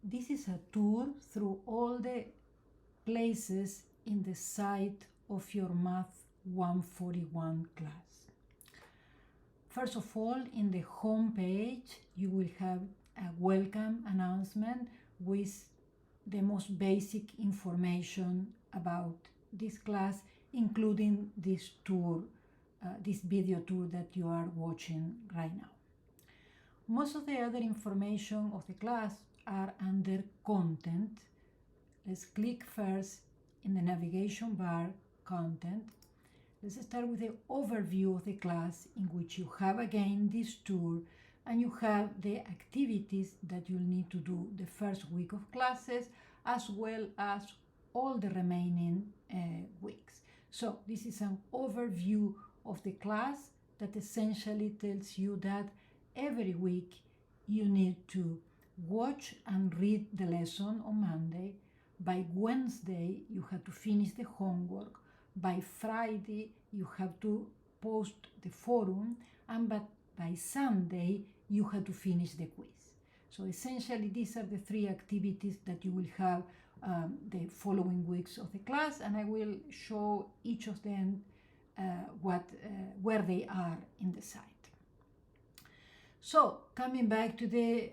This is a tour through all the places in the site of your Math 141 class. First of all, in the home page, you will have a welcome announcement with the most basic information about this class, including this tour, this video tour that you are watching right now. Most of the other information of the class are under content. Let's click first in the navigation bar, content. Let's start with the overview of the class, in which you have again this tour and you have the activities that you'll need to do the first week of classes, as well as all the remaining weeks. So this is an overview of the class that essentially tells you that every week you need to watch and read the lesson on Monday. By Wednesday, you have to finish the homework. By Friday, you have to post the forum, and by Sunday, you have to finish the quiz. So essentially, these are the three activities that you will have the following weeks of the class, and I will show each of them where they are in the site. So coming back to the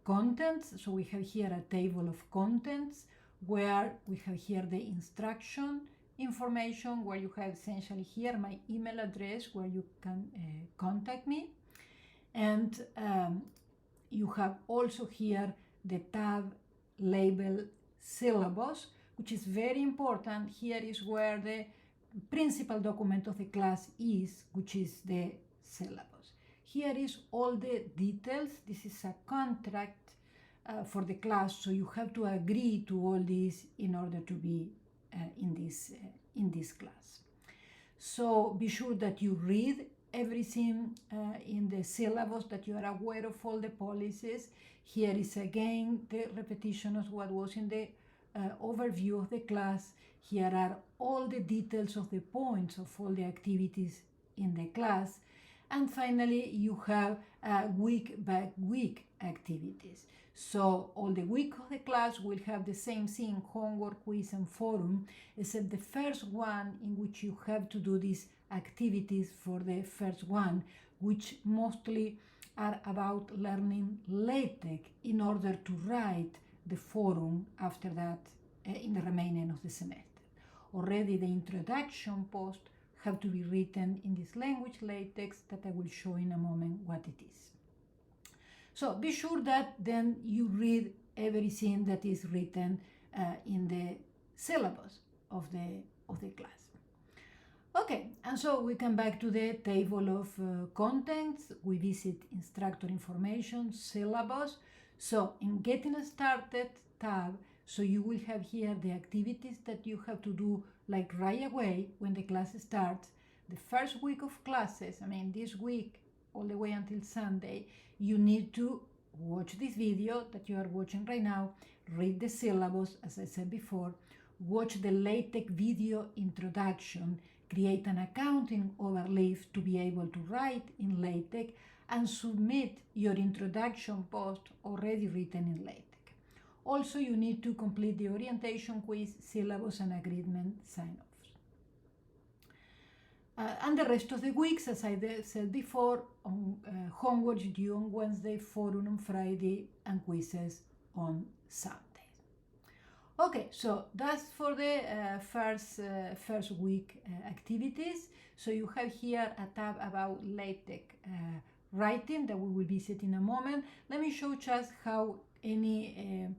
contents, so we have here a table of contents where we have here the instruction information, where you have essentially here my email address where you can contact me, and you have also here the tab label syllabus, which is very important. Here is where the principal document of the class is, which is the syllabus. Here is all the details. This is a contract for the class, so you have to agree to all this in order to be in this class. So be sure that you read everything in the syllabus, that you are aware of all the policies. Here is again the repetition of what was in the overview of the class. Here are all the details of the points of all the activities in the class. And finally, you have week by week activities. So all the week of the class will have the same thing, homework, quiz, and forum, except the first one in which you have to do these activities for the first one, which mostly are about learning LaTeX in order to write the forum after that in the remaining of the semester. Already the introduction post have to be written in this language LaTeX that I will show in a moment what it is. So be sure that then you read everything that is written in the syllabus of the class. Okay, and so we come back to the table of contents. We visit instructor information, syllabus. So in getting started tab, so you will have here the activities that you have to do like right away when the class starts. The first week of classes, I mean this week all the way until Sunday, you need to watch this video that you are watching right now, read the syllabus, as I said before, watch the LaTeX video introduction, create an account in Overleaf to be able to write in LaTeX, and submit your introduction post already written in LaTeX. Also, you need to complete the orientation quiz, syllabus, and agreement sign-offs. And the rest of the weeks, as I said before, on homework due on Wednesday, forum on Friday, and quizzes on Sunday. Okay, so that's for the first week activities. So you have here a tab about LaTeX writing that we will visit in a moment. Let me show just how any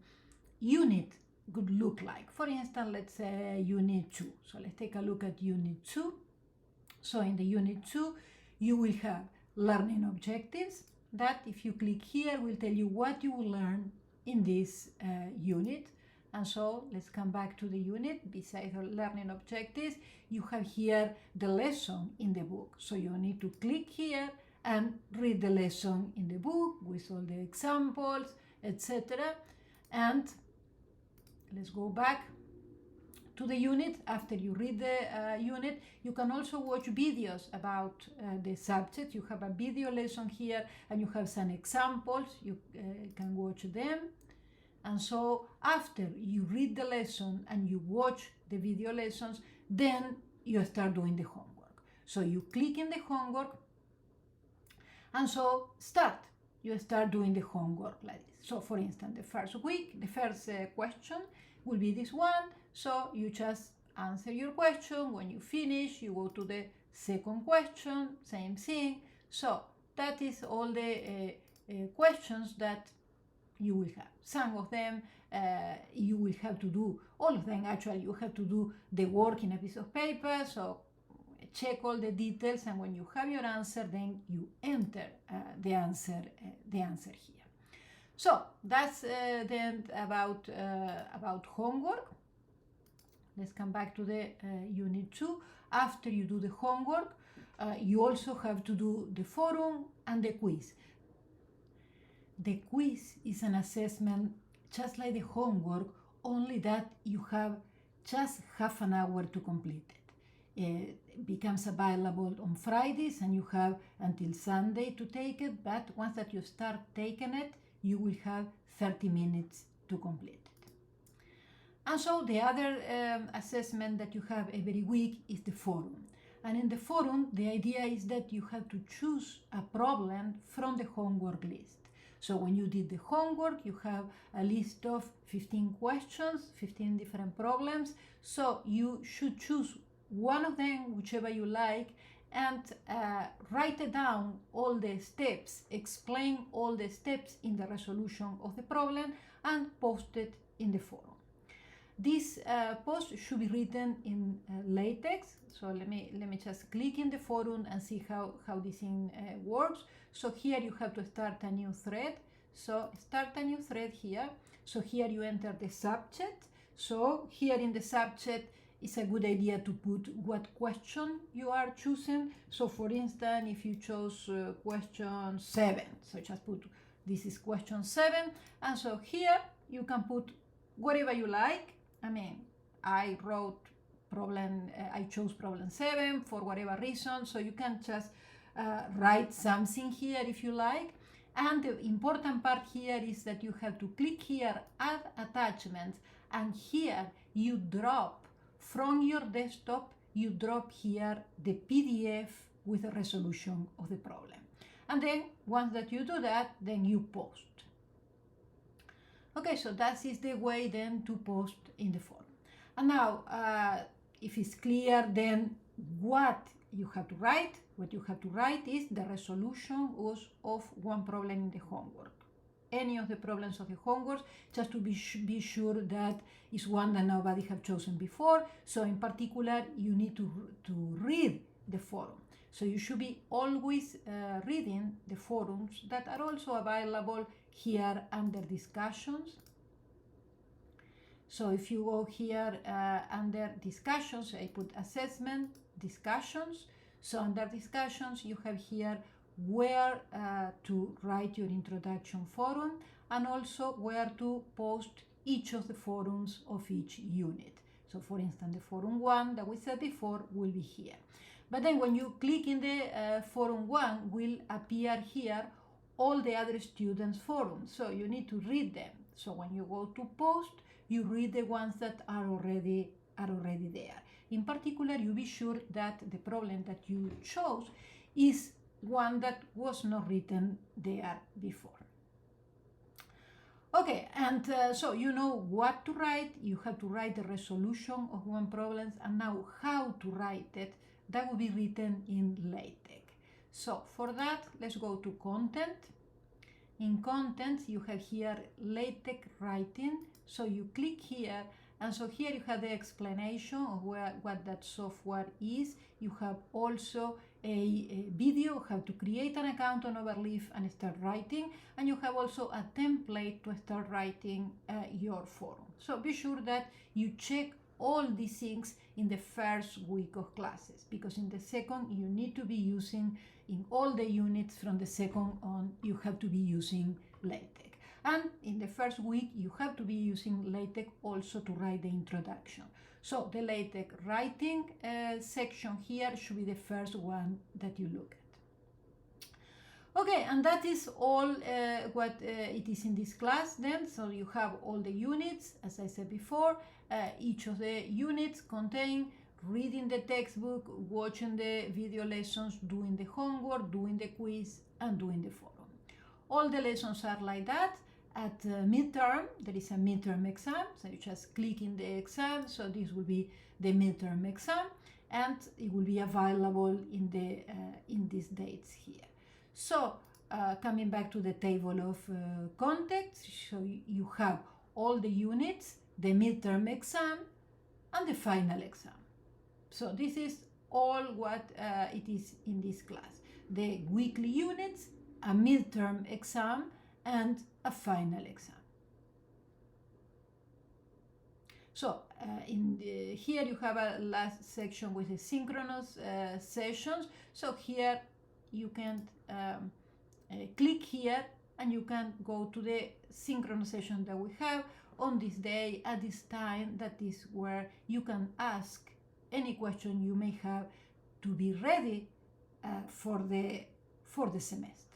unit could look like. For instance, let's say Unit 2. So let's take a look at Unit 2. So in the Unit 2, you will have learning objectives that, if you click here, will tell you what you will learn in this unit. And so let's come back to the unit. Besides the learning objectives, you have here the lesson in the book. So you need to click here and read the lesson in the book with all the examples, etc. And let's go back to the unit. After you read the unit, you can also watch videos about the subject. You have a video lesson here and you have some examples. You can watch them. And so after you read the lesson and you watch the video lessons, then you start doing the homework. So you click in the homework, and so you start doing the homework like this. So for instance, the first week, the first question will be this one. So you just answer your question. When you finish, you go to the second question, same thing. So that is all the questions that you will have. Some of them you will have to do, all of them actually, you have to do the work in a piece of paper. So check all the details, and when you have your answer, then you enter the answer here. So that's then about homework. Let's come back to the unit 2. After you do the homework, you also have to do the forum and the quiz. The quiz is an assessment just like the homework, only that you have just half an hour to complete it. It becomes available on Fridays, and you have until Sunday to take it, but once that you start taking it, you will have 30 minutes to complete it. And so the other assessment that you have every week is the forum. And in the forum, the idea is that you have to choose a problem from the homework list. So when you did the homework, you have a list of 15 questions, 15 different problems. So you should choose one of them, whichever you like, and write it down, all the steps, explain all the steps in the resolution of the problem, and post it in the forum. This post should be written in LaTeX. So let me just click in the forum and see how this thing works. So here you have to start a new thread. So start a new thread here. So here you enter the subject. So here in the subject, it's a good idea to put what question you are choosing. So for instance, if you chose question 7, so just put this is question 7. And so here you can put whatever you like. I mean, I chose problem 7 for whatever reason. So you can just write something here if you like. And the important part here is that you have to click here, add attachments, and here you drop from your desktop, you drop here the PDF with the resolution of the problem. And then once that you do that, then you post. Okay, so that is the way then to post in the forum. And now, if it's clear, then what you have to write? What you have to write is the resolution of one problem in the homework. Any of the problems of the homework, just to be sure that is one that nobody have chosen before. So in particular, you need to read the forum. So you should be always reading the forums that are also available here under discussions. So if you go here under discussions, I put assessment, discussions. So under discussions, you have here where to write your introduction forum, and also where to post each of the forums of each unit. So for instance, the forum 1 that we said before will be here. But then when you click in the forum 1, will appear here all the other students' forums. So you need to read them. So when you go to post, you read the ones that are already there. In particular, you be sure that the problem that you chose is one that was not written there before. Okay, and so you know what to write. You have to write the resolution of one problem, and now how to write it, that will be written in LaTeX. So for that, let's go to content. In content, you have here LaTeX writing. So you click here, and so here you have the explanation of what that software is. You have also a video, how to create an account on Overleaf and start writing. And you have also a template to start writing your forum. So be sure that you check all these things in the first week of classes, because in the second you need to be using, in all the units from the second on, you have to be using LaTeX. And in the first week, you have to be using LaTeX also to write the introduction. So the LaTeX writing section here should be the first one that you look Okay, and that is all what it is in this class then. So you have all the units, as I said before. Each of the units contain reading the textbook, watching the video lessons, doing the homework, doing the quiz, and doing the forum. All the lessons are like that. At midterm, there is a midterm exam, so you just click in the exam, so this will be the midterm exam, and it will be available in these dates here. So coming back to the table of contents, so you have all the units, the midterm exam, and the final exam. So this is all what it is in this class. The weekly units, a midterm exam, and a final exam. So here you have a last section with the synchronous sessions. So here you can click here and you can go to the synchronous session that we have on this day at this time. That is where you can ask any question you may have to be ready for the semester.